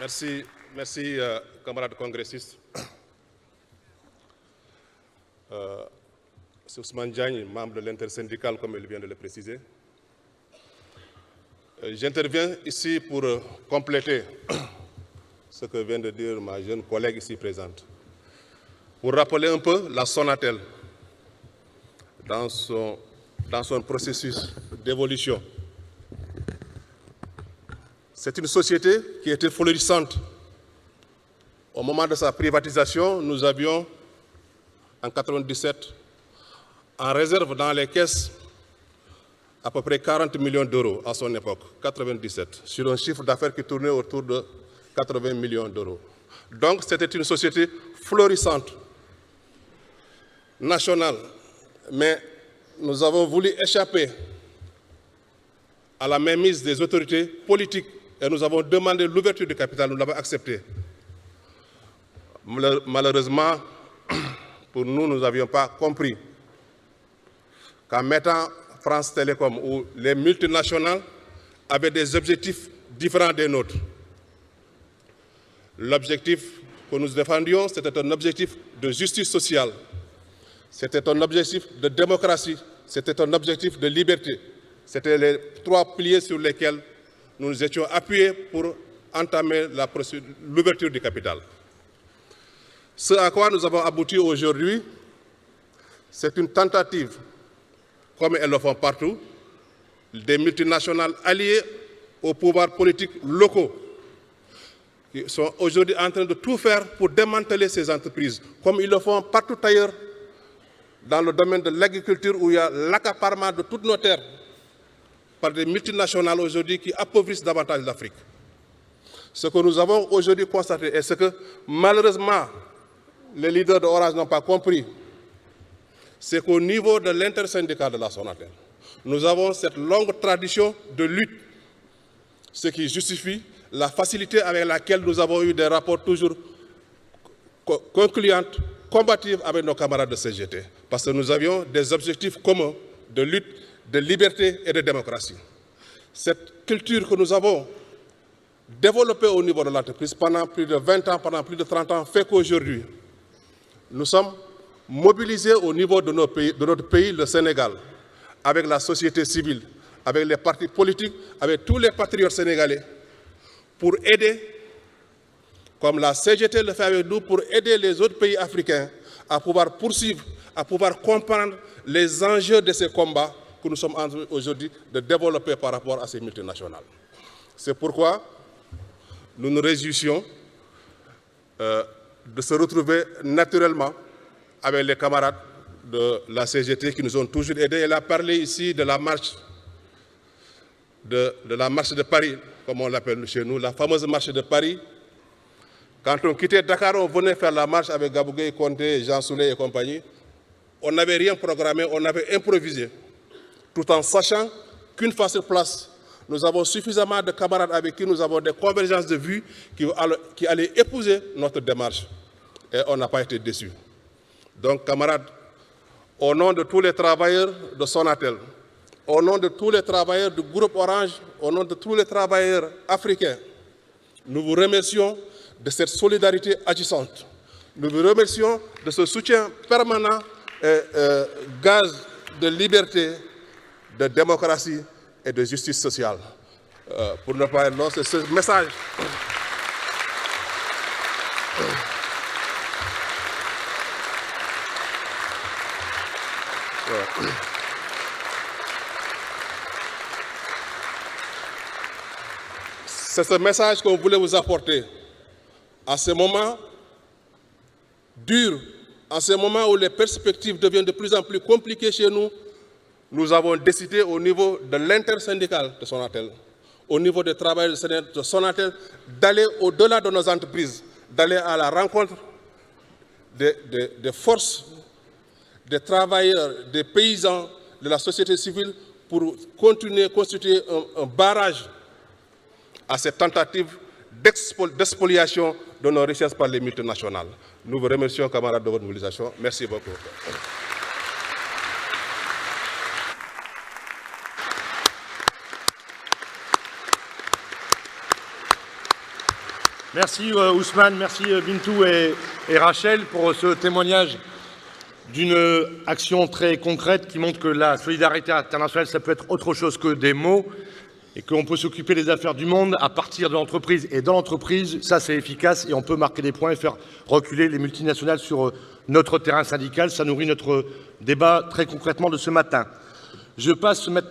Merci, camarades congressistes. C'est Ousmane Diagne, membre de l'intersyndicale, comme il vient de le préciser. J'interviens ici pour compléter ce que vient de dire ma jeune collègue ici présente. Pour rappeler un peu la Sonatel dans son processus d'évolution. C'est une société qui était florissante. Au moment de sa privatisation, nous avions, en 1997, en réserve dans les caisses, à peu près 40 millions d'euros à son époque, 1997, sur un chiffre d'affaires qui tournait autour de 80 millions d'euros. Donc, c'était une société florissante, nationale, mais nous avons voulu échapper à la mainmise des autorités politiques et nous avons demandé l'ouverture du capital, nous l'avons accepté. Malheureusement, pour nous, nous n'avions pas compris qu'en mettant France Télécom, où les multinationales avaient des objectifs différents des nôtres. L'objectif que nous défendions, c'était un objectif de justice sociale, c'était un objectif de démocratie, c'était un objectif de liberté. C'était les trois piliers sur lesquels nous nous étions appuyés pour entamer l'ouverture du capital. Ce à quoi nous avons abouti aujourd'hui, c'est une tentative, comme elles le font partout, des multinationales alliées aux pouvoirs politiques locaux, qui sont aujourd'hui en train de tout faire pour démanteler ces entreprises, comme ils le font partout ailleurs, dans le domaine de l'agriculture, où il y a l'accaparement de toutes nos terres par des multinationales aujourd'hui qui appauvrissent davantage l'Afrique. Ce que nous avons aujourd'hui constaté et ce que malheureusement les leaders de Orange n'ont pas compris, c'est qu'au niveau de l'intersyndicale de la Sonatel, nous avons cette longue tradition de lutte, ce qui justifie la facilité avec laquelle nous avons eu des rapports toujours concluants, combatifs avec nos camarades de CGT, parce que nous avions des objectifs communs de lutte, de liberté et de démocratie. Cette culture que nous avons développée au niveau de l'entreprise pendant plus de 20 ans, pendant plus de 30 ans, fait qu'aujourd'hui, nous sommes mobilisés au niveau de notre pays, le Sénégal, avec la société civile, avec les partis politiques, avec tous les patriotes sénégalais, pour aider, comme la CGT le fait avec nous, pour aider les autres pays africains à pouvoir poursuivre, à pouvoir comprendre les enjeux de ces combats que nous sommes en train aujourd'hui de développer par rapport à ces multinationales. C'est pourquoi nous nous réjouissons de se retrouver naturellement avec les camarades de la CGT qui nous ont toujours aidés. Elle a parlé ici de la marche de Paris, comme on l'appelle chez nous, la fameuse marche de Paris. Quand on quittait Dakar, on venait faire la marche avec Gabougué, Conté, Jean Souley et compagnie. On n'avait rien programmé, on avait improvisé, tout en sachant qu'une fois sur place, nous avons suffisamment de camarades avec qui nous avons des convergences de vues qui allaient épouser notre démarche. Et on n'a pas été déçus. Donc, camarades, au nom de tous les travailleurs de Sonatel, au nom de tous les travailleurs du groupe Orange, au nom de tous les travailleurs africains, nous vous remercions de cette solidarité agissante. Nous vous remercions de ce soutien permanent et gaz de liberté, de démocratie et de justice sociale. Pour ne pas être long, c'est ce message. C'est ce message qu'on voulait vous apporter. À ce moment dur, à ce moment où les perspectives deviennent de plus en plus compliquées chez nous, nous avons décidé au niveau de l'intersyndicale de Sonatel, au niveau des travailleurs de Sonatel, d'aller au-delà de nos entreprises, d'aller à la rencontre des forces, des travailleurs, des paysans, de la société civile pour continuer à constituer un barrage à cette tentative d'expoliation de nos richesses par les multinationales. Nous vous remercions, camarades, de votre mobilisation. Merci beaucoup. Merci Ousmane, merci Bintou et Rachel pour ce témoignage d'une action très concrète qui montre que la solidarité internationale, ça peut être autre chose que des mots et qu'on peut s'occuper des affaires du monde à partir de l'entreprise. Et dans l'entreprise, ça c'est efficace et on peut marquer des points et faire reculer les multinationales sur notre terrain syndical. Ça nourrit notre débat très concrètement de ce matin. Je passe maintenant